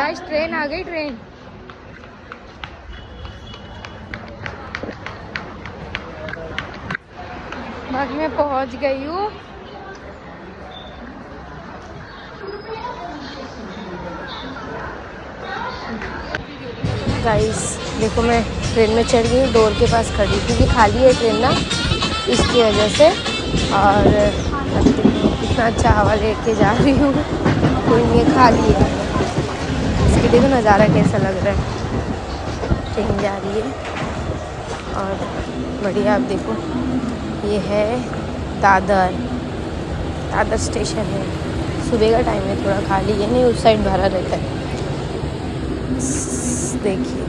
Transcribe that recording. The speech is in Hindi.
गाइस ट्रेन आ गई, ट्रेन। बाकी मैं पहुंच गई हूँ। गाइस देखो, मैं ट्रेन में चढ़ गई हूँ, डोर के पास खड़ी क्योंकि खाली है ट्रेन ना, इसकी वजह से। और अभी देखो कितना अच्छा हवा लेके जा रही हूँ, कोई नहीं खाली है। इसकी देखो नज़ारा कैसा लग रहा है, ट्रेन जा रही है और बढ़िया। आप देखो ये है दादर, दादर स्टेशन है। सुबह का टाइम है, थोड़ा खाली है, नहीं उस साइड भरा रहता है। देखिए